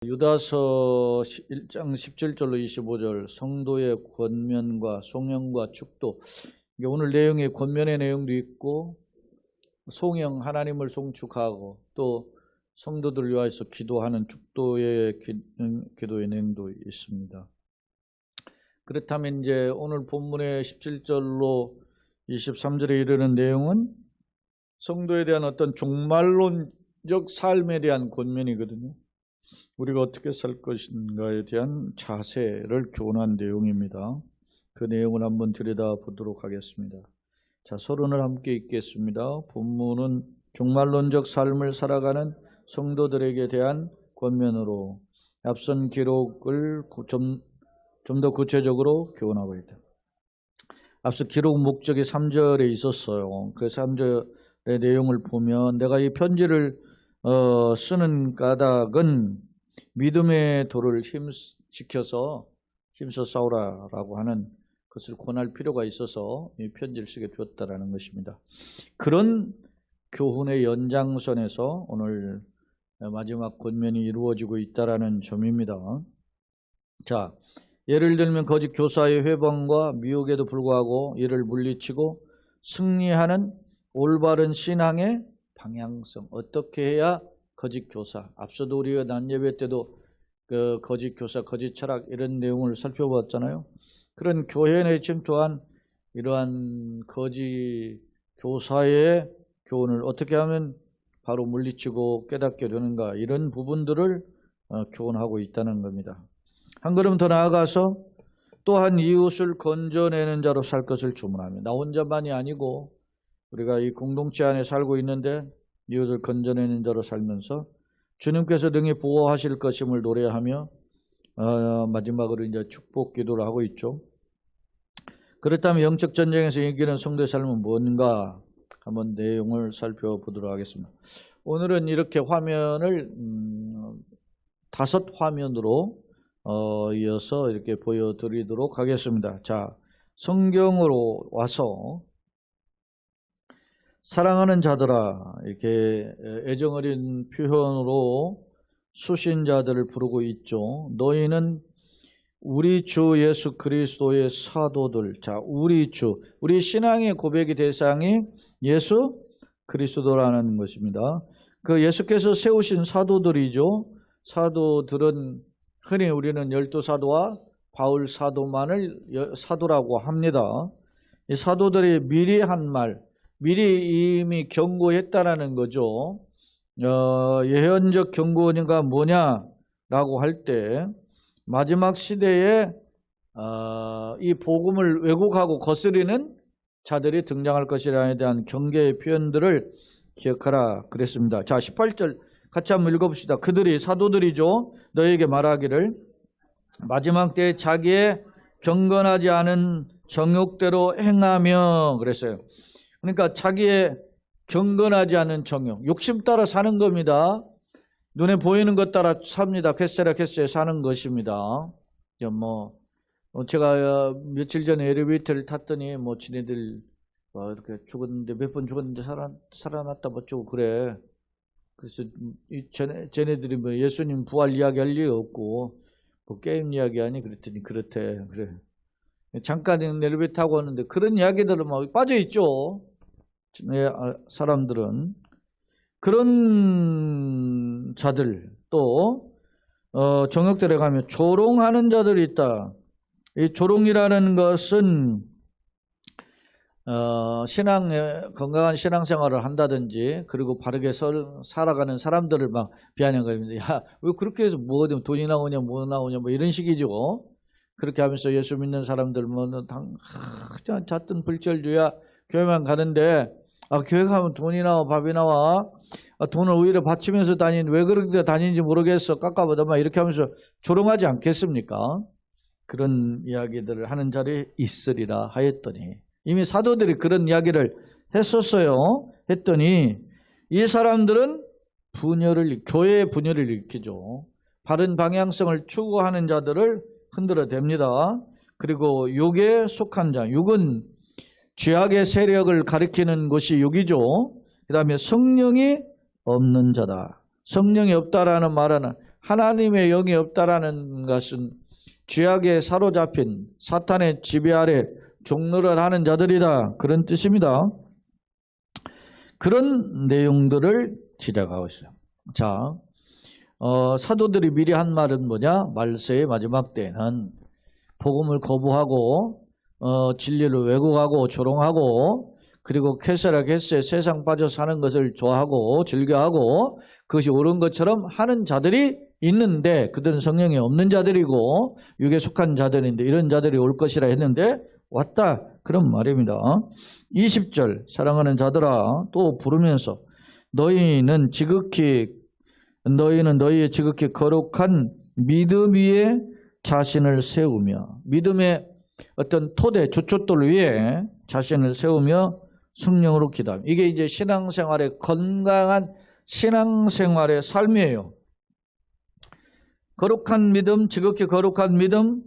유다서 1장 17절로 25절 성도의 권면과 송영과 축도. 오늘 내용에 권면의 내용도 있고 송영, 하나님을 송축하고 또 성도들 위하여서 기도하는 축도의 기도의 내용도 있습니다. 그렇다면 이제 오늘 본문의 17절로 23절에 이르는 내용은 성도에 대한 어떤 종말론적 삶에 대한 권면이거든요. 우리가 어떻게 살 것인가에 대한 자세를 교훈한 내용입니다. 그 내용을 한번 들여다보도록 하겠습니다. 자, 서론을 함께 읽겠습니다. 본문은 종말론적 삶을 살아가는 성도들에게 대한 권면으로 앞선 기록을 좀 더 구체적으로 교훈하고 있다. 앞서 기록 목적이 3절에 있었어요. 그 3절의 내용을 보면 내가 이 편지를 쓰는 까닭은 믿음의 도를 지켜서 힘써 싸우라라고 하는 것을 권할 필요가 있어서 이 편지를 쓰게 되었다라는 것입니다. 그런 교훈의 연장선에서 오늘 마지막 권면이 이루어지고 있다라는 점입니다. 자, 예를 들면 거짓 교사의 회방과 미혹에도 불구하고 이를 물리치고 승리하는 올바른 신앙의 방향성. 어떻게 해야 거짓 교사, 앞서도 우리가 낮 예배 때도 그 거짓 교사, 거짓 철학 이런 내용을 살펴봤잖아요. 그런 교회 내 지금 또한 이러한 거짓 교사의 교훈을 어떻게 하면 바로 물리치고 깨닫게 되는가, 이런 부분들을 교훈하고 있다는 겁니다. 한 걸음 더 나아가서 또한 이웃을 건져내는 자로 살 것을 주문하며, 나 혼자만이 아니고 우리가 이 공동체 안에 살고 있는데 이웃을 건져내는 자로 살면서 주님께서 능히 보호하실 것임을 노래하며 마지막으로 이제 축복 기도를 하고 있죠. 그렇다면 영적 전쟁에서 이기는 성도의 삶은 뭔가 한번 내용을 살펴보도록 하겠습니다. 오늘은 이렇게 화면을 5화면으로 이어서 이렇게 보여드리도록 하겠습니다. 자, 성경으로 와서 사랑하는 자들아, 이렇게 애정어린 표현으로 수신자들을 부르고 있죠. 너희는 우리 주 예수 그리스도의 사도들. 자, 우리 신앙의 고백의 대상이 예수 그리스도라는 것입니다. 그 예수께서 세우신 사도들이죠. 사도들은 흔히 우리는 12사도와 바울 사도만을 사도라고 합니다. 이 사도들이 미리 한 말, 미리 이미 경고했다라는 거죠. 예언적 경고가 뭐냐라고 할 때 마지막 시대에 이 복음을 왜곡하고 거스리는 자들이 등장할 것이라에 대한 경계의 표현들을 기억하라 그랬습니다. 자, 18절 같이 한번 읽어봅시다. 그들이 사도들이죠. 너에게 말하기를 마지막 때에 자기의 경건하지 않은 정욕대로 행하며 그랬어요. 그러니까 자기의 경건하지 않은 정욕, 욕심 따라 사는 겁니다. 눈에 보이는 것 따라 삽니다. 캐세라 사는 것입니다. 제가 며칠 전에 엘리베이터를 탔더니 지네들 이렇게 죽었는데 몇 번 죽었는데 살아났다 어쩌고 그래. 그래서 쟤네들이 예수님 부활 이야기 할 리가 없고 게임 이야기 하니 그랬더니 그렇대. 그래. 잠깐 엘리베이터 타고 왔는데 그런 이야기들은 빠져 있죠. 사람들은 그런 자들, 또 정욕들에 가면 조롱하는 자들이 있다. 이 조롱이라는 것은 건강한 신앙생활을 한다든지, 그리고 바르게 살아가는 사람들을 막 비하는 거입니다. 야, 왜 그렇게 해서 돈이 나오냐, 뭐 나오냐, 이런 식이죠. 그렇게 하면서 예수 믿는 사람들, 잣든 불철주야 교회만 가는데, 교회 가면 돈이 나와, 밥이 나와, 돈을 오히려 바치면서 왜 그렇게 다니는지 모르겠어, 깎아보다, 이렇게 하면서 조롱하지 않겠습니까? 그런 이야기들을 하는 자리에 있으리라 하였더니, 이미 사도들이 그런 이야기를 했었어요. 했더니 이 사람들은 교회의 분열을 일으키죠. 바른 방향성을 추구하는 자들을 흔들어댑니다. 그리고 육에 속한 자, 육은 죄악의 세력을 가리키는 것이 육이죠. 그 다음에 성령이 없는 자다. 성령이 없다라는 말은 하나님의 영이 없다라는 것은 죄악에 사로잡힌 사탄의 지배 아래 종노를 하는 자들이다, 그런 뜻입니다. 그런 내용들을 지적하고 있어요. 자, 사도들이 미리 한 말은 뭐냐? 말세의 마지막 때는 복음을 거부하고 진리를 왜곡하고 조롱하고, 그리고 쾌세라쾌세 세상 빠져 사는 것을 좋아하고 즐겨하고 그것이 옳은 것처럼 하는 자들이 있는데, 그들은 성령이 없는 자들이고 육에 속한 자들인데 이런 자들이 올 것이라 했는데 왔다, 그런 말입니다. 20절, 사랑하는 자들아, 또 부르면서 너희는 너희의 지극히 거룩한 믿음 위에 자신을 세우며, 믿음의 어떤 토대, 주춧돌 위에 자신을 세우며 성령으로 기도하며. 이게 이제 신앙생활의 건강한 신앙생활의 삶이에요. 거룩한 믿음, 지극히 거룩한 믿음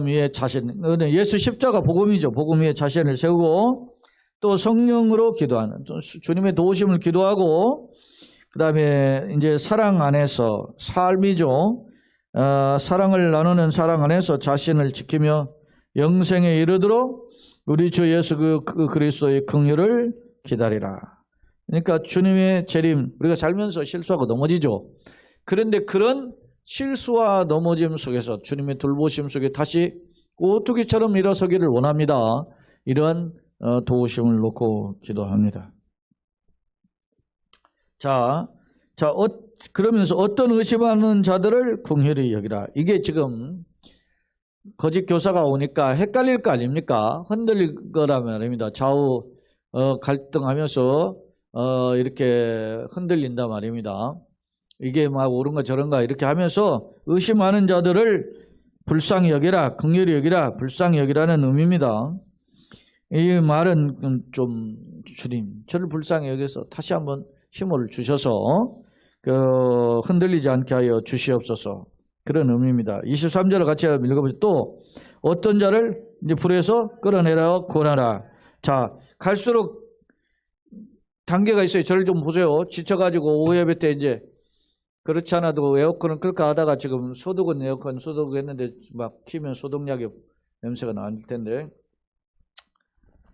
위에 자신, 예수 십자가 복음이죠. 복음 위에 자신을 세우고, 또 성령으로 기도하는, 주님의 도우심을 기도하고, 그 다음에 이제 사랑 안에서 삶이죠. 사랑을 나누는 사랑 안에서 자신을 지키며 영생에 이르도록 우리 주 예수 그리스도의 긍휼을 기다리라. 그러니까 주님의 재림, 우리가 살면서 실수하고 넘어지죠. 그런데 그런 실수와 넘어짐 속에서 주님의 돌보심 속에 다시 오뚜기처럼 일어서기를 원합니다. 이러한 도우심을 놓고 기도합니다. 자, 그러면서 어떤 의심하는 자들을 긍휼히 여기라. 이게 지금 거짓 교사가 오니까 헷갈릴 거 아닙니까? 흔들릴 거란 말입니다. 좌우 갈등하면서 이렇게 흔들린단 말입니다. 이게 막 옳은가 저런가 이렇게 하면서 의심하는 자들을 불쌍히 여기라, 긍휼히 여기라, 불쌍히 여기라는 의미입니다. 이 말은 좀 주님, 저를 불쌍히 여겨서 다시 한번 힘을 주셔서 흔들리지 않게 하여 주시옵소서, 그런 의미입니다. 23절을 같이 읽어보시죠. 또 어떤 자를 이제 불에서 끌어내라 구원하라. 자, 갈수록 단계가 있어요. 저를 좀 보세요. 지쳐가지고 오후 예배 때 이제 그렇지 않아도 에어컨을 끌까 하다가 지금 소독은 에어컨 소독했는데 막 키면 소독약의 냄새가 나올 텐데,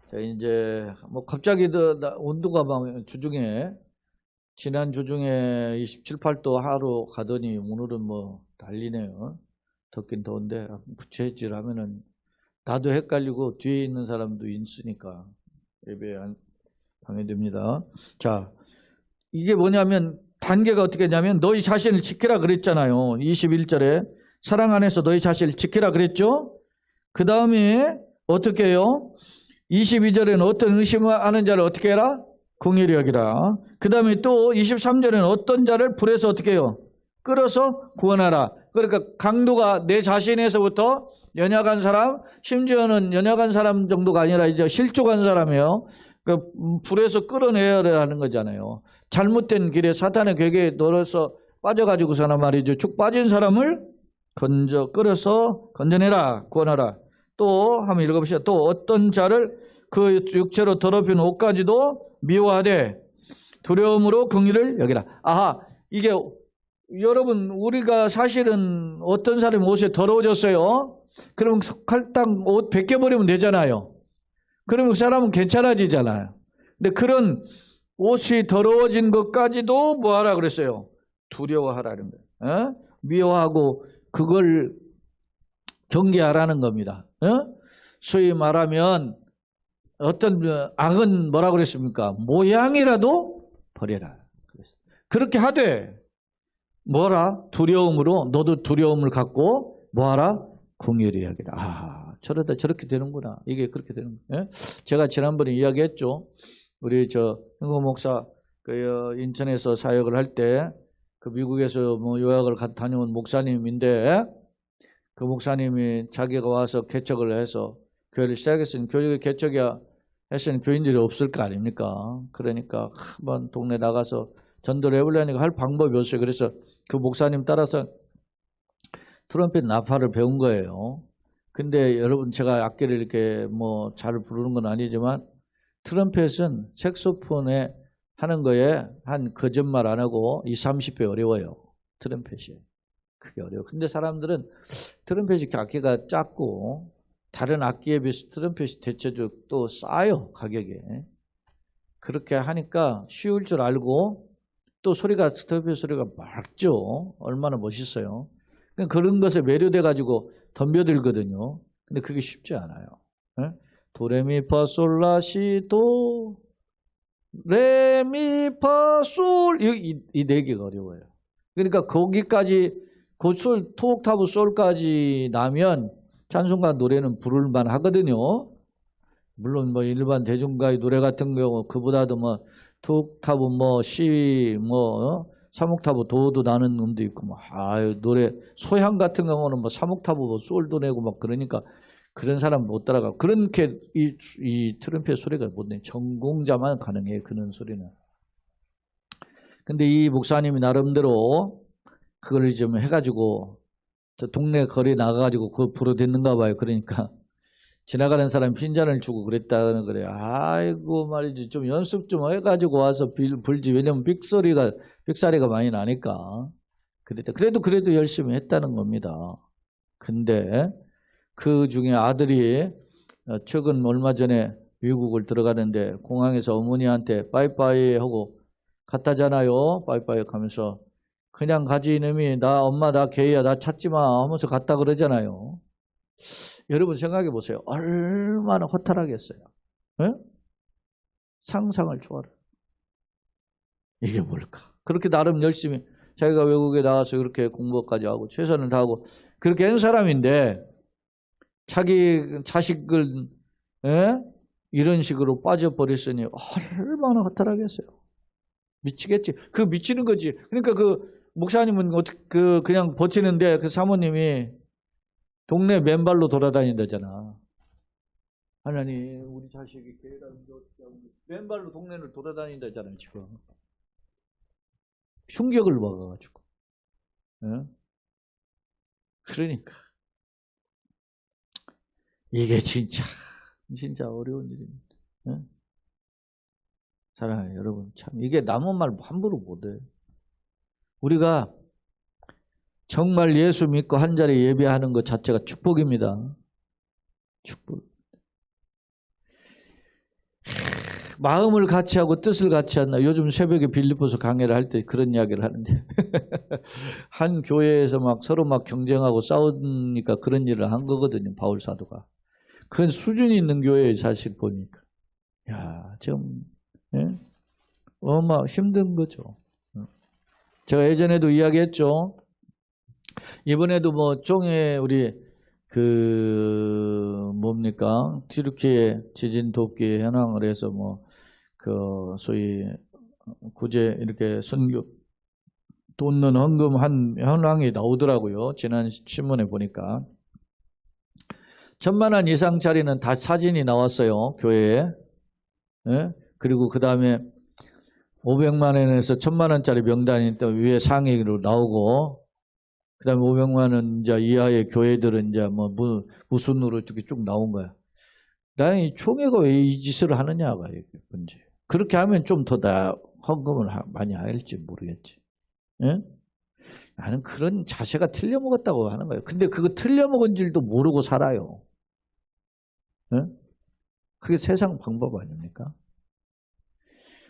자, 이제 뭐 갑자기 온도가 막 주중에, 지난 주중에 27, 8도 하루 가더니 오늘은 뭐 난리네요. 덥긴 더운데 부채질 하면은 나도 헷갈리고 뒤에 있는 사람도 있으니까 예배에 방해됩니다. 자, 이게 뭐냐면 단계가 어떻게 했냐면 너희 자신을 지키라 그랬잖아요. 21절에 사랑 안에서 너희 자신을 지키라 그랬죠. 그 다음에 어떻게 해요? 22절에는 어떤 의심하는 자를 어떻게 해라? 긍휼히 여기라. 그 다음에 또 23절에는 어떤 자를 불에서 어떻게 해요? 끌어서 구원하라. 그러니까 강도가 내 자신에서부터 연약한 사람, 심지어는 연약한 사람 정도가 아니라 이제 실족한 사람이에요. 그 불에서 끌어내야 하는 거잖아요. 잘못된 길에 사탄의 괴계에 넣어서 빠져가지고서나 말이죠. 축 빠진 사람을 끌어서 건져내라, 구원하라. 또 한번 읽어보시죠. 또 어떤 자를 그 육체로 더럽힌 옷까지도 미워하되 두려움으로 긍휼을 여기라. 아하, 이게 여러분, 우리가 사실은 어떤 사람이 옷에 더러워졌어요. 그럼 칼당 옷 벗겨버리면 되잖아요. 그러면 그 사람은 괜찮아지잖아요. 근데 그런 옷이 더러워진 것까지도 뭐하라 그랬어요? 두려워하라는 거예요. 미워하고 그걸 경계하라는 겁니다. 소위 말하면 어떤 악은 뭐라고 그랬습니까? 모양이라도 버려라. 그렇게 하되 뭐라? 두려움으로, 너도 두려움을 갖고 뭐하라? 긍휼히 여기라. 아, 저러다 저렇게 되는구나. 이게 그렇게 되는 거예요. 제가 지난번에 이야기했죠. 우리 흥호 목사 인천에서 사역을 할 때 그 미국에서 뭐 요약을 다녀온 목사님인데, 그 목사님이 자기가 와서 개척을 해서 교회를 시작했으니 교육의 개척이야 했으니 교인들이 없을 거 아닙니까? 그러니까 한번 동네 나가서 전도를 해보려니까 할 방법이 없어요. 그래서 그 목사님 따라서 트럼펫 나팔을 배운 거예요. 근데 여러분, 제가 악기를 이렇게 뭐 잘 부르는 건 아니지만 트럼펫은 색소폰에 하는 거에 한 거짓말 안 하고 20, 30배 어려워요. 트럼펫이. 그게 어려워. 근데 사람들은 트럼펫이 악기가 작고 다른 악기에 비해서 트럼펫이 대체적으로 또 싸요, 가격에. 그렇게 하니까 쉬울 줄 알고 또 소리가 트럼펫 소리가 맑죠. 얼마나 멋있어요. 그런 것에 매료돼 가지고 덤벼들거든요. 근데 그게 쉽지 않아요. 도레미파솔라시도 레미파솔 이 네 개가 어려워요. 그러니까 거기까지 고솔 토옥타브 솔까지 나면 찬송가 노래는 부를만 하거든요. 물론 뭐 일반 대중가의 노래 같은 경우 그보다도 뭐 토옥타브 뭐 시 뭐 삼옥타브 도도 나는 음도 있고 뭐 노래 소향 같은 경우는 뭐 삼옥타브 뭐 솔도 내고 막 그러니까 그런 사람 못 따라가. 그렇게 이 트럼펫 소리가 못 내. 전공자만 가능해요. 그런 소리는. 근데 이 목사님이 나름대로 그걸 좀 해가지고 저 동네 거리 나가가지고 그거 불어댔는가 봐요. 그러니까 지나가는 사람 핀잔을 주고 그랬다는 거래요. 아이고 말이지 좀 연습 좀 해가지고 와서 불지. 왜냐면 삑사리가 많이 나니까. 그래도 열심히 했다는 겁니다. 근데 그 중에 아들이 최근 얼마 전에 미국을 들어가는데 공항에서 어머니한테 빠이빠이 하고 갔다잖아요. 빠이빠이 하면서 그냥 가지 이놈이 엄마 나 게이야 나 찾지 마 하면서 갔다 그러잖아요. 여러분 생각해 보세요. 얼마나 허탈하겠어요. 에? 상상을 초월해. 이게 뭘까? 그렇게 나름 열심히 자기가 외국에 나가서 그렇게 공부까지 하고 최선을 다하고 그렇게 한 사람인데 자기 자식을 이런 식으로 빠져버렸으니 얼마나 허탈하겠어요. 미치겠지. 그 미치는 거지. 그러니까 그 목사님은 어떻게 그냥 버티는데 그 사모님이 동네 맨발로 돌아다닌다잖아. 하나님 우리 자식이 교회라는데 어떻게 하고 맨발로 동네를 돌아다닌다잖아요. 지금 충격을 먹어가지고. 그러니까 이게 진짜 어려운 일입니다. 사랑하는 여러분, 참 이게 남은 말 함부로 못해요. 우리가 정말 예수 믿고 한 자리 예배하는 것 자체가 축복입니다. 축복. 마음을 같이 하고 뜻을 같이 한다. 요즘 새벽에 빌립보서 강해를 할 때 그런 이야기를 하는데 한 교회에서 막 서로 막 경쟁하고 싸우니까 그런 일을 한 거거든요. 바울 사도가. 그건 수준이 있는 교회에 사실 보니까. 야, 좀 힘든 거죠. 제가 예전에도 이야기했죠. 이번에도 뭐 종에 우리 튀르키예 지진 돕기 현황을 해서 소위 구제 이렇게 선교 돕는 헌금 한 현황이 나오더라고요. 지난 신문에 보니까 1,000만 원 이상짜리는 다 사진이 나왔어요. 교회에. 그리고 그 다음에 500만 원에서 1,000만 원짜리 명단이 또 위에 상위로 나오고, 그 다음에 500만 원 이하의 교회들은 무순으로 이렇게 쭉 나온 거야. 나는 이 총회가 왜 이 짓을 하느냐가 문제. 그렇게 하면 좀 더 헌금을 많이 할지 모르겠지. 나는 그런 자세가 틀려먹었다고 하는 거예요. 근데 그거 틀려먹은 줄도 모르고 살아요. 그게 세상 방법 아닙니까?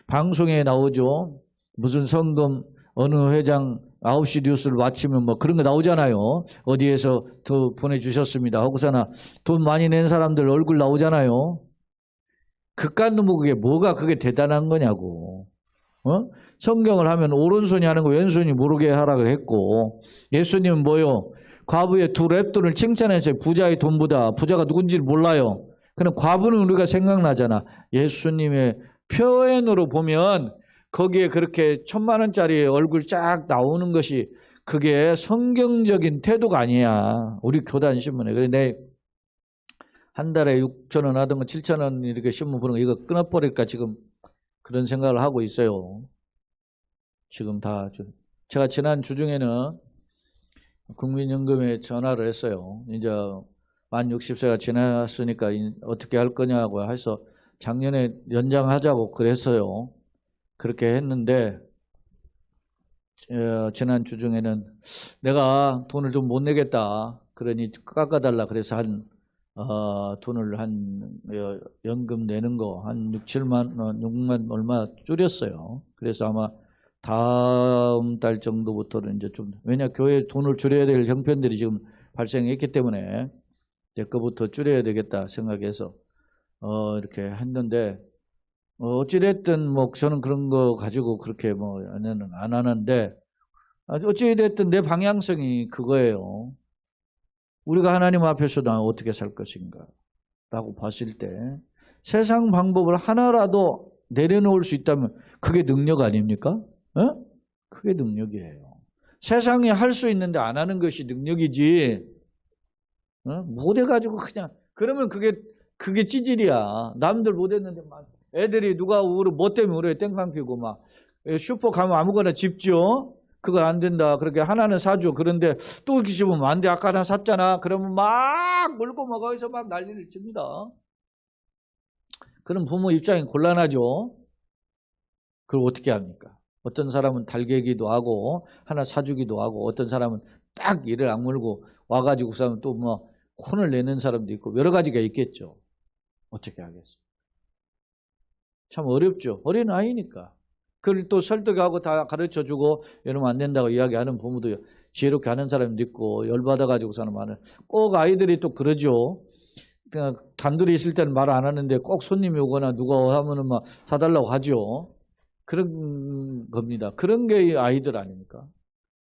방송에 나오죠. 무슨 성금 어느 회장 9시 뉴스를 마치면 그런 거 나오잖아요. 어디에서 더 보내주셨습니다 하고서나 돈 많이 낸 사람들 얼굴 나오잖아요. 그깟 놈의 그게 뭐가 그게 대단한 거냐고. 성경을 하면 오른손이 하는 거 왼손이 모르게 하라고 했고, 예수님은 뭐요? 과부의 2 랩돈을 칭찬해서 부자의 돈보다 부자가 누군지 몰라요. 그럼 과부는 우리가 생각나잖아. 예수님의 표현으로 보면 거기에 그렇게 1,000만 원짜리 얼굴 쫙 나오는 것이 그게 성경적인 태도가 아니야. 우리 교단 신문에. 그런데 한 달에 6,000원 하던 거 7,000원 이렇게 신문 보는 거 이거 끊어버릴까 지금 그런 생각을 하고 있어요. 지금 다. 제가 지난 주중에는 국민연금에 전화를 했어요. 이제 만 60세가 지났으니까 어떻게 할 거냐고 해서 작년에 연장하자고 그랬어요. 그렇게 했는데 지난 주 중에는 내가 돈을 좀 못 내겠다. 그러니 깎아달라. 그래서 돈을 연금 내는 거 한 6, 7만 원, 6만 얼마 줄였어요. 그래서 아마 다음 달 정도부터는 이제 좀, 왜냐 교회에 돈을 줄여야 될 형편들이 지금 발생했기 때문에 이제 그부터 줄여야 되겠다 생각해서 이렇게 했는데, 어찌됐든 뭐 저는 그런 거 가지고 그렇게 뭐 안 하는데, 어찌됐든 내 방향성이 그거예요. 우리가 하나님 앞에서 나 어떻게 살 것인가 라고 봤을 때 세상 방법을 하나라도 내려놓을 수 있다면 그게 능력 아닙니까? 그게 능력이에요. 세상에 할 수 있는데 안 하는 것이 능력이지, 못해가지고 그냥 그러면 그게 찌질이야. 남들 못했는데 막 애들이 누가 뭐 때문에 울어요. 땡깡 피고 막 슈퍼 가면 아무거나 집죠. 그거 안 된다. 그렇게 하나는 사줘. 그런데 또 이렇게 집으면 안 돼. 아까 나 샀잖아. 그러면 막 물고 막 거기서 막 난리를 칩니다. 그럼 부모 입장이 곤란하죠. 그걸 어떻게 합니까? 어떤 사람은 달개기도 하고 하나 사주기도 하고, 어떤 사람은 딱 이를 악물고 와가지고 사람 또 뭐 혼을 내는 사람도 있고 여러 가지가 있겠죠. 어떻게 하겠어요? 참 어렵죠. 어린 아이니까. 그걸 또 설득하고 다 가르쳐주고 이러면 안 된다고 이야기하는 부모도 지혜롭게 하는 사람도 있고, 열받아가지고 사는 많은. 꼭 아이들이 또 그러죠. 그냥 단둘이 있을 때는 말 안 하는데 꼭 손님이 오거나 누가 하면은 막 사달라고 하죠. 그런 겁니다. 그런 게 아이들 아닙니까?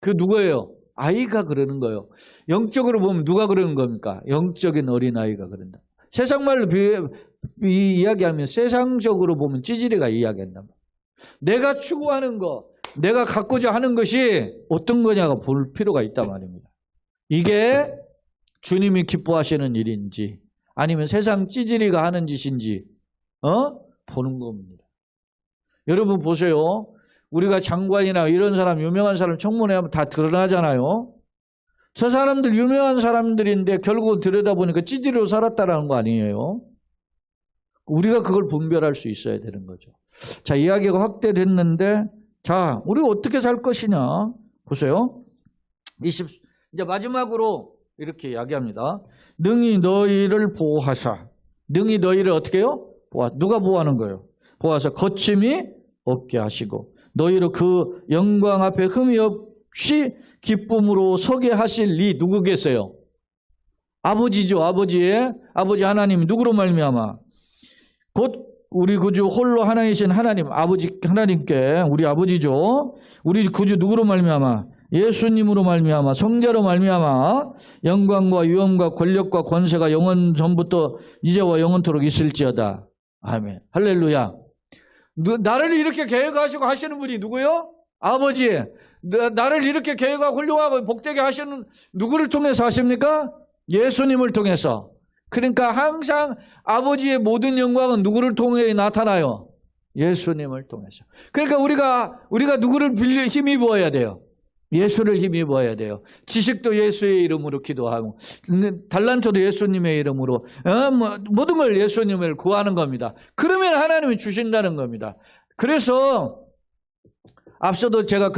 그 누구예요? 아이가 그러는 거예요. 영적으로 보면 누가 그러는 겁니까? 영적인 어린아이가 그런다. 세상 말로 이야기하면 세상적으로 보면 찌질이가 이야기한단 말이에요. 내가 추구하는 거, 내가 갖고자 하는 것이 어떤 거냐가 볼 필요가 있단 말입니다. 이게 주님이 기뻐하시는 일인지 아니면 세상 찌질이가 하는 짓인지 보는 겁니다. 여러분 보세요. 우리가 장관이나 이런 사람, 유명한 사람 청문회 하면 다 드러나잖아요. 저 사람들 유명한 사람들인데 결국 들여다보니까 찌질이로 살았다라는 거 아니에요. 우리가 그걸 분별할 수 있어야 되는 거죠. 자, 이야기가 확대됐는데, 자, 우리가 어떻게 살 것이냐. 보세요. 이제 마지막으로 이렇게 이야기합니다. 능히 너희를 보호하사. 능히 너희를 어떻게 해요? 누가 보호하는 거예요? 보호하사 거침이 없게 하시고 너희를 그 영광 앞에 흠이 없이 기쁨으로 서게 하실 리 누구 계세요? 아버지죠. 아버지 하나님. 누구로 말미암아? 곧 우리 구주 홀로 하나이신 하나님, 아버지 하나님께, 우리 아버지죠. 우리 구주 누구로 말미암아? 예수님으로 말미암아, 성자로 말미암아 영광과 위엄과 권력과 권세가 영원 전부터 이제와 영원토록 있을지어다. 아멘. 할렐루야. 나를 이렇게 계획하시고 하시는 분이 누구요? 아버지. 나를 이렇게 계획하고 훌륭하고 복되게 하시는 누구를 통해서 하십니까? 예수님을 통해서. 그러니까 항상 아버지의 모든 영광은 누구를 통해 나타나요? 예수님을 통해서. 그러니까 우리가 누구를 힘입어야 돼요? 예수를 힘입어야 돼요. 지식도 예수의 이름으로 기도하고, 달란트도 예수님의 이름으로, 모든 걸 예수님을 구하는 겁니다. 그러면 하나님이 주신다는 겁니다. 그래서 앞서도 제가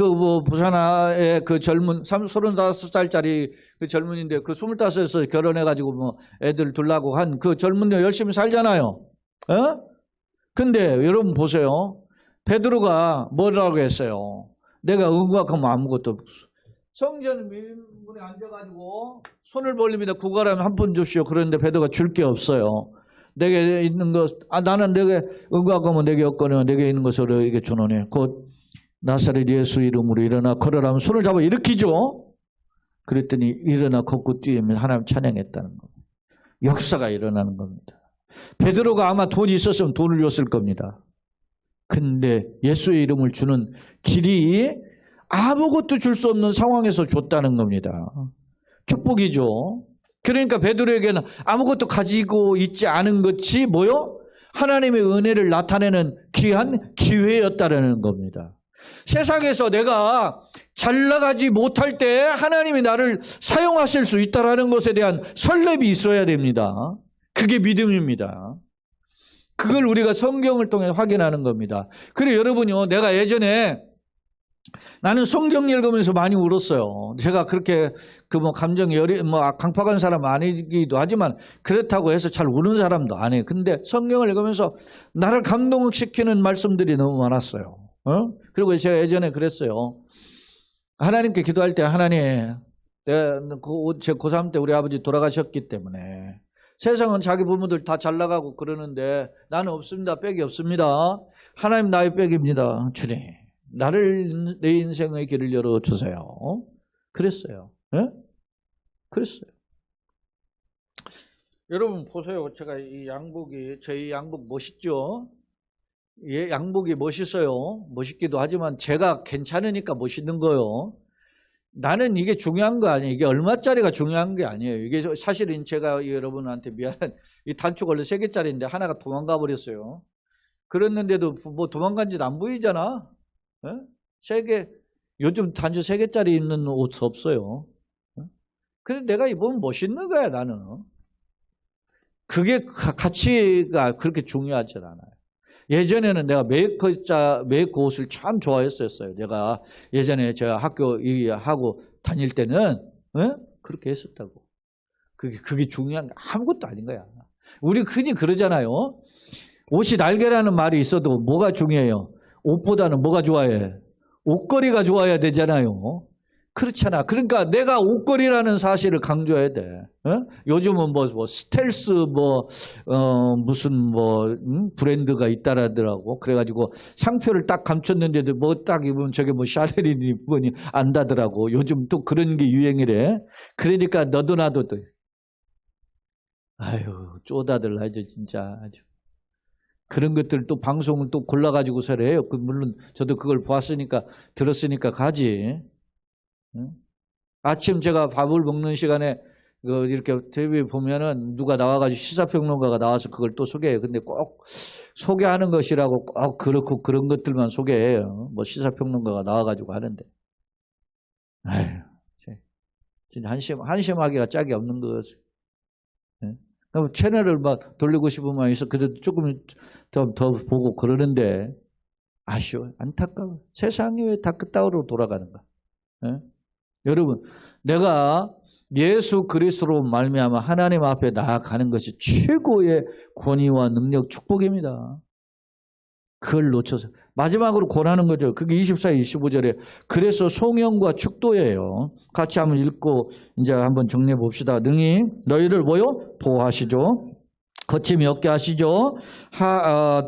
부산의 그 젊은 35살짜리 그 젊은인데 그 25에서 결혼해가지고 애들 둘라고 한 그 젊은이가 열심히 살잖아요. 근데 여러분 보세요. 베드로가 뭐라고 했어요? 내가 응고하면 아무것도 없어. 성전 민문에 앉아가지고 손을 벌립니다. 구걸하면 한 푼 주시오. 그런데 베드로가 줄 게 없어요. 내게 있는 것, 나는 내게 응고하면 내게 없거니와 내게 있는 것으로 이게 주노니 곧 나사렛 예수 이름으로 일어나 걸으라면 손을 잡아 일으키죠. 그랬더니 일어나 걷고 뛰면 하나님 찬양했다는 겁니다. 역사가 일어나는 겁니다. 베드로가 아마 돈이 있었으면 돈을 줬을 겁니다. 근데 예수의 이름을 주는 길이 아무것도 줄 수 없는 상황에서 줬다는 겁니다. 축복이죠. 그러니까 베드로에게는 아무것도 가지고 있지 않은 것이 뭐요? 하나님의 은혜를 나타내는 귀한 기회였다는 겁니다. 세상에서 내가 잘 나가지 못할 때 하나님이 나를 사용하실 수 있다는 것에 대한 설렘이 있어야 됩니다. 그게 믿음입니다. 그걸 우리가 성경을 통해 확인하는 겁니다. 그래 여러분요, 내가 예전에 나는 성경 읽으면서 많이 울었어요. 제가 그렇게 감정이 강팍한 사람 아니기도 하지만 그렇다고 해서 잘 우는 사람도 아니에요. 근데 성경을 읽으면서 나를 감동시키는 말씀들이 너무 많았어요. 그리고 제가 예전에 그랬어요. 하나님께 기도할 때 하나님, 제 고3 때 우리 아버지 돌아가셨기 때문에 세상은 자기 부모들 다 잘 나가고 그러는데 나는 없습니다. 빽이 없습니다. 하나님 나의 빽입니다. 주님. 나를 내 인생의 길을 열어주세요. 그랬어요. 네? 그랬어요. 여러분 보세요. 제가 이 양복이 저희 양복 멋있죠? 예, 양복이 멋있어요. 멋있기도 하지만 제가 괜찮으니까 멋있는 거예요. 나는 이게 중요한 거 아니에요. 이게 얼마짜리가 중요한 게 아니에요. 이게 사실은 제가 여러분한테 미안한 이 단축 원래 3개짜리인데 하나가 도망가 버렸어요. 그랬는데도 뭐 도망간 짓 안 보이잖아. 3개, 요즘 단지 3개짜리 입는 옷 없어요. 그래서 내가 입으면 멋있는 거야, 나는. 그게 가치가 그렇게 중요하지 않아요. 예전에는 내가 메이크 옷을 참 좋아했었어요. 내가 예전에 제가 학교 하고 다닐 때는 그렇게 했었다고. 그게 중요한 게 아무것도 아닌 거야. 우리 흔히 그러잖아요. 옷이 날개라는 말이 있어도 뭐가 중요해요? 옷보다는 뭐가 좋아해? 옷걸이가 좋아야 되잖아요. 그렇잖아. 그러니까 내가 옷걸이라는 사실을 강조해야 돼. 요즘은 뭐 스텔스 무슨 브랜드가 있다라더라고. 그래가지고 상표를 딱 감췄는데도 뭐 딱 입으면 저게 뭐 샤넬이 입으니 안다더라고. 요즘 또 그런 게 유행이래. 그러니까 너도 나도 또 아유 쪼다들 아주 진짜 아주. 그런 것들 또 방송을 또 골라가지고서 해요. 물론 저도 그걸 보았으니까 들었으니까 가지. 아침 제가 밥을 먹는 시간에 이렇게 TV 보면은 누가 나와가지고 시사평론가가 나와서 그걸 또 소개해요. 근데 꼭 소개하는 것이라고 꼭 그렇고 그런 것들만 소개해요. 뭐 시사평론가가 나와가지고 하는데. 아유, 진짜 한심하기가 짝이 없는 거지. 채널을 막 돌리고 싶은 마음이 있어. 그래도 조금 더 보고 그러는데 아쉬워요. 안타까워요. 세상이 왜 다 그따위로 돌아가는가. 여러분, 내가 예수 그리스도로 말미암아 하나님 앞에 나아가는 것이 최고의 권위와 능력, 축복입니다. 그걸 놓쳐서 마지막으로 권하는 거죠. 그게 24, 25절에 그래서 송영과 축도예요. 같이 한번 읽고 이제 한번 정리해 봅시다. 능히 너희를 뭐요? 보호하시죠. 거침이 없게 하시죠.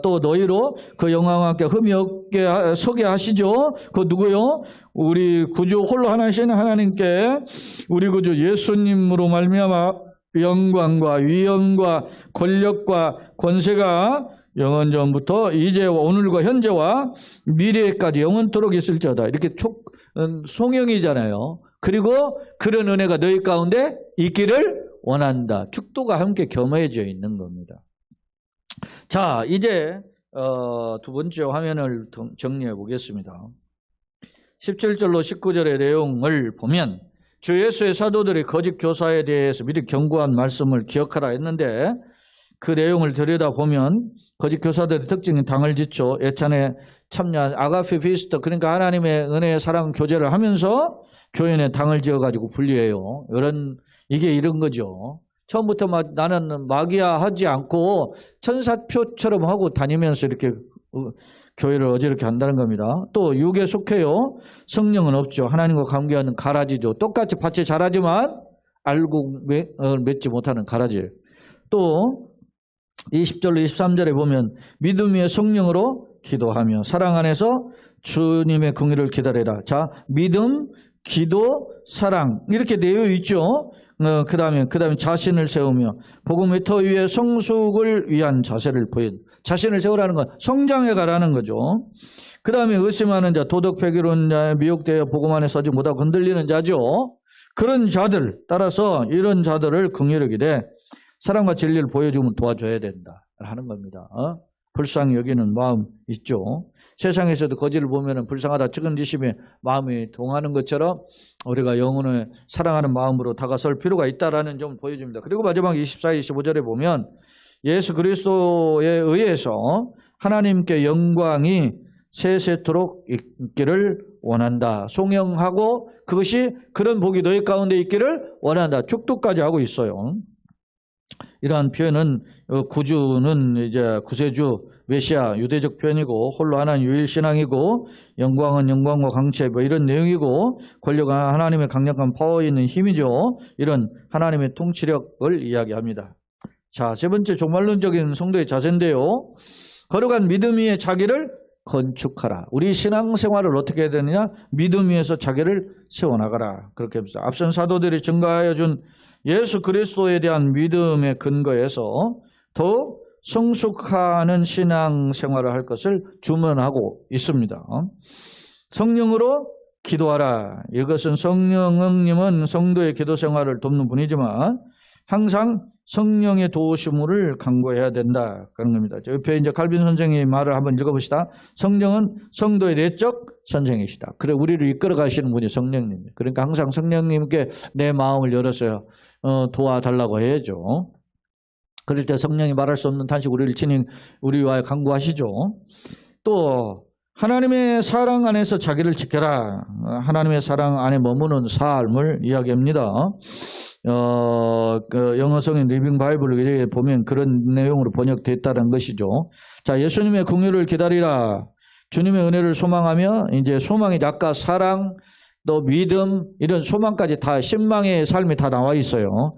또 너희로 그 영광과 함께 흠이 없게 서게 하시죠. 그 누구요? 우리 구주 홀로 하나이신 하나님께 우리 구주 예수님으로 말미암아 영광과 위엄과 권력과 권세가 영원 전부터 이제와 오늘과 현재와 미래까지 영원토록 있을지어다. 이렇게 송영이잖아요. 그리고 그런 은혜가 너희 가운데 있기를 원한다. 축도가 함께 겸해져 있는 겁니다. 자, 이제 두 번째 화면을 정리해 보겠습니다. 17절로 19절의 내용을 보면 주 예수의 사도들이 거짓 교사에 대해서 미리 경고한 말씀을 기억하라 했는데 그 내용을 들여다보면 거짓 교사들의 특징이 당을 짓죠. 예찬에 참여한 아가페 피스터, 그러니까 하나님의 은혜의 사랑 교제를 하면서 교인의 당을 지어가지고 분리해요. 이게 이런 거죠. 처음부터 나는 마귀야 하지 않고 천사표처럼 하고 다니면서 이렇게 교회를 어지럽게 한다는 겁니다. 또 육에 속해요. 성령은 없죠. 하나님과 관계하는 가라지죠. 똑같이 밭에 자라지만 알고 맺지 못하는 가라지. 또 20절로 23절에 보면 믿음 위에 성령으로 기도하며 사랑 안에서 주님의 긍휼을 기다리라. 자, 믿음, 기도, 사랑 이렇게 되어 있죠. 그 다음에 자신을 세우며 복음의 터 위에 성숙을 위한 자세를 보인. 자신을 세우라는 건 성장해 가라는 거죠. 그 다음에 의심하는 자, 도덕 폐기론자, 미혹되어 복음 안에 서지 못하고 흔들리는 자죠. 그런 자들 따라서 이런 자들을 긍휼히 여기되 사랑과 진리를 보여주면 도와줘야 된다 하는 겁니다. 불쌍히 여기는 마음 있죠. 세상에서도 거지를 보면 불쌍하다 측은지심에 마음이 동하는 것처럼 우리가 영혼을 사랑하는 마음으로 다가설 필요가 있다라는 점을 보여줍니다. 그리고 마지막 24, 25절에 보면 예수 그리스도에 의해서 하나님께 영광이 세세토록 있기를 원한다. 송영하고 그것이 그런 복이 너희 가운데 있기를 원한다. 축도까지 하고 있어요. 이러한 표현은 구주는 이제 구세주 메시아 유대적 표현이고 홀로 하나님 유일 신앙이고 영광은 영광과 강체 뭐 이런 내용이고 권력은 하나님의 강력한 파워 있는 힘이죠. 이런 하나님의 통치력을 이야기합니다. 자, 세 번째 종말론적인 성도의 자세인데요. 거룩한 믿음 위에 자기를 건축하라. 우리 신앙생활을 어떻게 해야 되느냐? 믿음 위에서 자기를 세워나가라. 그렇게 합니다. 앞선 사도들이 증거하여 준 예수 그리스도에 대한 믿음의 근거에서 더욱 성숙하는 신앙생활을 할 것을 주문하고 있습니다. 성령으로 기도하라. 이것은 성령 응님은 성도의 기도생활을 돕는 분이지만 항상 성령의 도우심을 간구해야 된다. 그런 겁니다. 옆에 이제 칼빈 선생의 말을 한번 읽어봅시다. 성령은 성도의 내적 선생이시다. 그래, 우리를 이끌어 가시는 분이 성령님이에요. 그러니까 항상 성령님께 내 마음을 열어서요, 도와달라고 해야죠. 그럴 때 성령이 말할 수 없는 탄식 우리를 친히 우리와 간구하시죠. 또 하나님의 사랑 안에서 자기를 지켜라. 하나님의 사랑 안에 머무는 삶을 이야기합니다. 영어 성인 리빙 바이블을 보면 그런 내용으로 번역됐다는 것이죠. 자, 예수님의 긍휼을 기다리라. 주님의 은혜를 소망하며 이제 소망이 아까 사랑, 또 믿음 이런 소망까지 다 신망의 삶이 다 나와 있어요.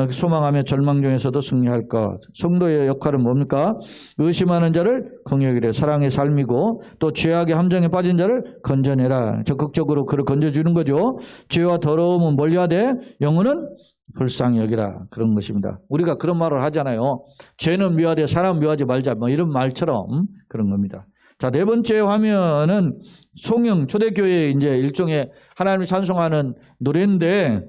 소망하며 절망 중에서도 승리할 것. 성도의 역할은 뭡니까? 의심하는 자를 긍휼히래. 사랑의 삶이고 또 죄악의 함정에 빠진 자를 건져내라. 적극적으로 그를 건져주는 거죠. 죄와 더러움은 멀리하되 영혼은 불쌍히 여기라. 그런 것입니다. 우리가 그런 말을 하잖아요. 죄는 미워하되 사람 미워하지 말자. 뭐 이런 말처럼 그런 겁니다. 자, 네 번째 화면은 송영, 초대교회의 이제 일종의 하나님을 찬송하는 노래인데,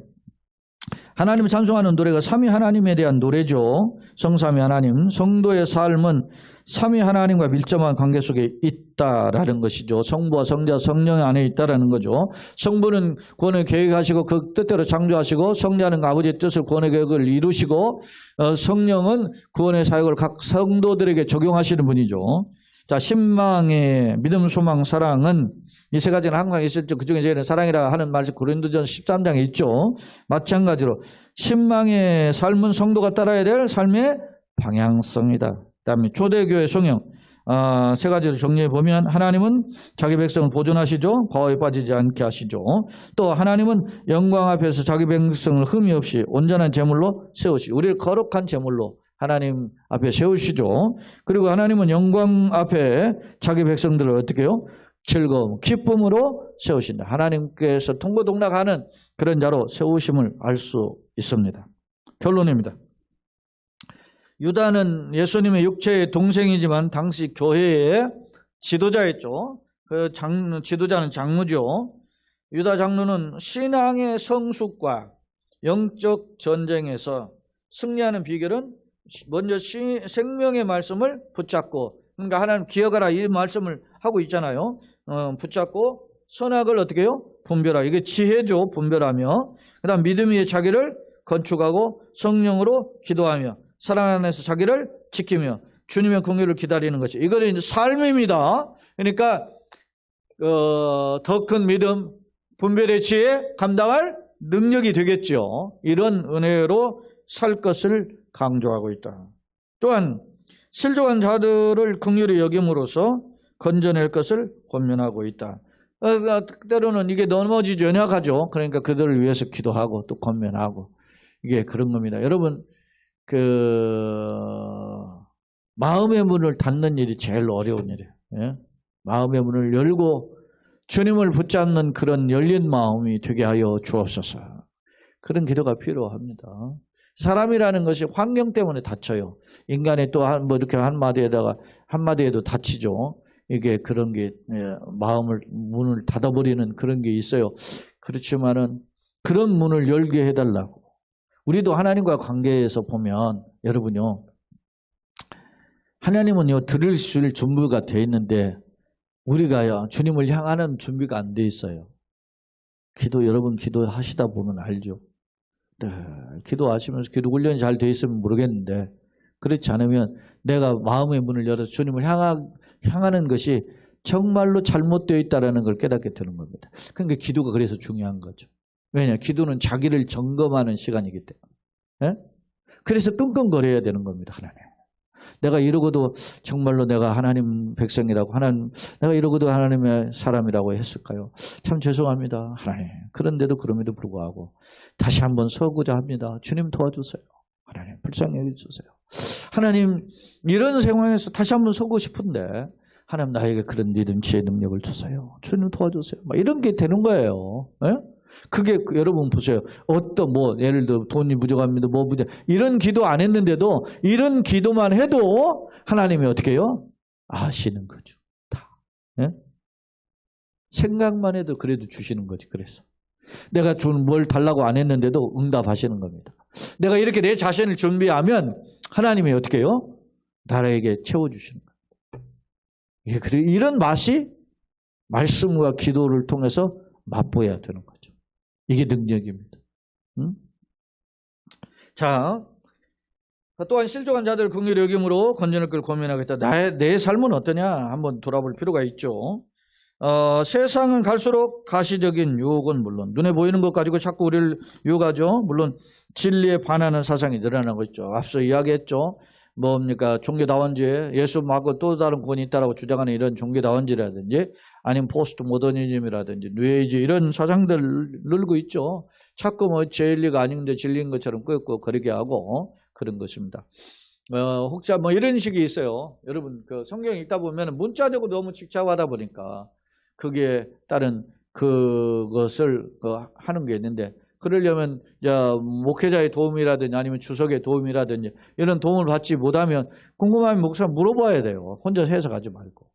하나님을 찬송하는 노래가 삼위 하나님에 대한 노래죠. 성삼위 하나님. 성도의 삶은 삼위 하나님과 밀접한 관계 속에 있다라는 것이죠. 성부와 성자, 성령 안에 있다라는 거죠. 성부는 구원을 계획하시고 그 뜻대로 창조하시고, 성자는 아버지의 뜻을 구원의 계획을 이루시고, 성령은 구원의 사역을 각 성도들에게 적용하시는 분이죠. 자, 신망의 믿음, 소망, 사랑은 이 세 가지는 항상 있었죠. 그중에 이제는 사랑이라 하는 말이 고린도전서 13장에 있죠. 마찬가지로 신망의 삶은 성도가 따라야 될 삶의 방향성이다. 그다음에 초대교회 송영, 세 가지를 정리해 보면 하나님은 자기 백성을 보존하시죠. 과오에 빠지지 않게 하시죠. 또 하나님은 영광 앞에서 자기 백성을 흠이 없이 온전한 제물로 세우시고 우리를 거룩한 제물로 하나님 앞에 세우시죠. 그리고 하나님은 영광 앞에 자기 백성들을 어떻게 해요? 즐거움, 기쁨으로 세우신다. 하나님께서 통고동락하는 그런 자로 세우심을 알 수 있습니다. 결론입니다. 유다는 예수님의 육체의 동생이지만 당시 교회의 지도자였죠. 그 지도자는 장로죠. 유다 장로는 신앙의 성숙과 영적 전쟁에서 승리하는 비결은 먼저 생명의 말씀을 붙잡고, 그러니까 하나님 기억하라 이 말씀을 하고 있잖아요. 붙잡고 선악을 어떻게 해요? 분별하라. 이게 지혜죠. 분별하며. 그 다음 믿음 위에 자기를 건축하고 성령으로 기도하며 사랑 안에서 자기를 지키며 주님의 긍휼을 기다리는 것이, 이거는 이제 삶입니다. 그러니까 더 큰 믿음, 분별의 지혜, 감당할 능력이 되겠죠. 이런 은혜로 살 것을 강조하고 있다. 또한 실족한 자들을 긍휼히 여김으로써 건져낼 것을 권면하고 있다. 때로는 이게 넘어지지 연약하죠. 그러니까 그들을 위해서 기도하고 또 권면하고, 이게 그런 겁니다. 여러분, 마음의 문을 닫는 일이 제일 어려운 일이에요. 예? 마음의 문을 열고 주님을 붙잡는 그런 열린 마음이 되게 하여 주옵소서. 그런 기도가 필요합니다. 사람이라는 것이 환경 때문에 다쳐요. 인간이 또 뭐 이렇게 한마디에도 다치죠. 이게 그런 게 문을 닫아버리는 그런 게 있어요. 그렇지만은 그런 문을 열게 해달라고. 우리도 하나님과 관계에서 보면 여러분요, 하나님은요 들으실 준비가 돼 있는데 우리가요 주님을 향하는 준비가 안 돼 있어요. 여러분 기도하시다 보면 알죠. 네, 기도하시면서 기도 훈련이 잘 돼 있으면 모르겠는데, 그렇지 않으면 내가 마음의 문을 열어서 주님을 향하는 것이 정말로 잘못되어 있다는 걸 깨닫게 되는 겁니다. 그러니까 기도가 그래서 중요한 거죠. 왜냐? 기도는 자기를 점검하는 시간이기 때문에. 예? 그래서 끙끙거려야 되는 겁니다. 하나님. 내가 이러고도 정말로 내가 하나님 백성이라고 내가 이러고도 하나님의 사람이라고 했을까요? 참 죄송합니다. 하나님. 그런데도 그럼에도 불구하고 다시 한번 서고자 합니다. 주님 도와주세요. 하나님 불쌍히 여겨주세요. 하나님 이런 상황에서 다시 한번 서고 싶은데 하나님 나에게 그런 믿음, 지혜, 능력을 주세요. 주님 도와주세요. 막 이런 게 되는 거예요. 예? 그게 여러분 보세요. 예를 들어 돈이 부족합니다. 이런 기도 안 했는데도 이런 기도만 해도 하나님이 어떻게 해요? 아시는 거죠. 다. 예? 생각만 해도 그래도 주시는 거지. 그래서 내가 뭘 달라고 안 했는데도 응답하시는 겁니다. 내가 이렇게 내 자신을 준비하면 하나님이 어떻게 해요? 나에게 채워주시는 거예요. 이런 맛이 말씀과 기도를 통해서 맛보여야 되는 거죠. 이게 능력입니다. 응? 자, 또한 실족한 자들 긍휼히 여김으로 건전할 걸 고민하겠다. 내 삶은 어떠냐? 한번 돌아볼 필요가 있죠. 세상은 갈수록 가시적인 유혹은 물론 눈에 보이는 것 가지고 자꾸 우리를 유혹하죠. 물론 진리에 반하는 사상이 늘어나고 있죠. 앞서 이야기했죠. 뭡니까? 종교다원주의, 예수 말고 또 다른 구원이 있다라고 주장하는 이런 종교다원주의라든지 아니면 포스트 모더니즘이라든지 뉴에이지 이런 사상들 늘고 있죠. 자꾸 진리가 아닌데 진리인 것처럼 끄고 거리게 하고 그런 것입니다. 혹자 이런 식이 있어요. 여러분 그 성경 읽다 보면 문자적으로 너무 집착하다 보니까 그게 따른 그것을 하는 게 있는데 그러려면 목회자의 도움이라든지 아니면 주석의 도움이라든지 이런 도움을 받지 못하면 궁금하면 목사 물어봐야 돼요. 혼자 해석하지 말고.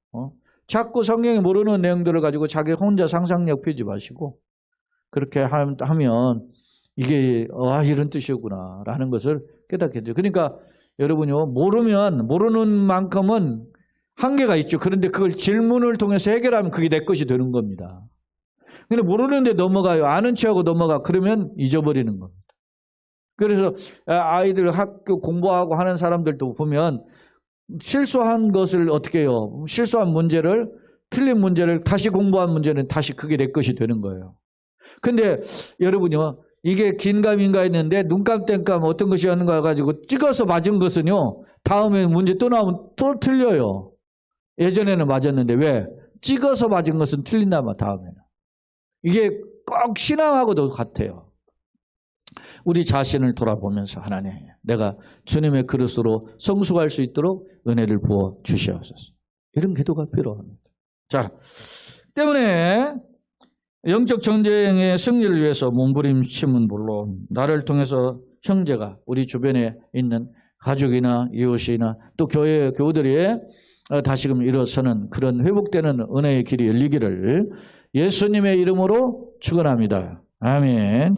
자꾸 성경에 모르는 내용들을 가지고 자기 혼자 상상력 펴지 마시고 그렇게 하면 이게 이런 뜻이구나 라는 것을 깨닫게 돼요. 그러니까 여러분요 모르는 만큼은 한계가 있죠. 그런데 그걸 질문을 통해서 해결하면 그게 내 것이 되는 겁니다. 근데 모르는데 넘어가요. 아는 체하고 넘어가. 그러면 잊어버리는 겁니다. 그래서 아이들 학교 공부하고 하는 사람들도 보면 실수한 것을 어떻게 해요? 실수한 문제를 틀린 문제를 다시 공부한 문제는 다시 그게 내 것이 되는 거예요. 근데 여러분요. 이게 긴가민가 했는데 눈감 땡감 어떤 것이었는가 가지고 찍어서 맞은 것은요. 다음에 문제 또 나오면 또 틀려요. 예전에는 맞았는데 왜? 찍어서 맞은 것은 틀린다면 다음에는. 이게 꼭 신앙하고도 같아요. 우리 자신을 돌아보면서 하나님 내가 주님의 그릇으로 성숙할 수 있도록 은혜를 부어 주시옵소서. 이런 기도가 필요합니다. 자, 때문에 영적 전쟁의 승리를 위해서 몸부림침은 물론 나를 통해서 형제가 우리 주변에 있는 가족이나 이웃이나 또 교우들이 다시금 일어서는 그런 회복되는 은혜의 길이 열리기를 예수님의 이름으로 축원합니다. 아멘.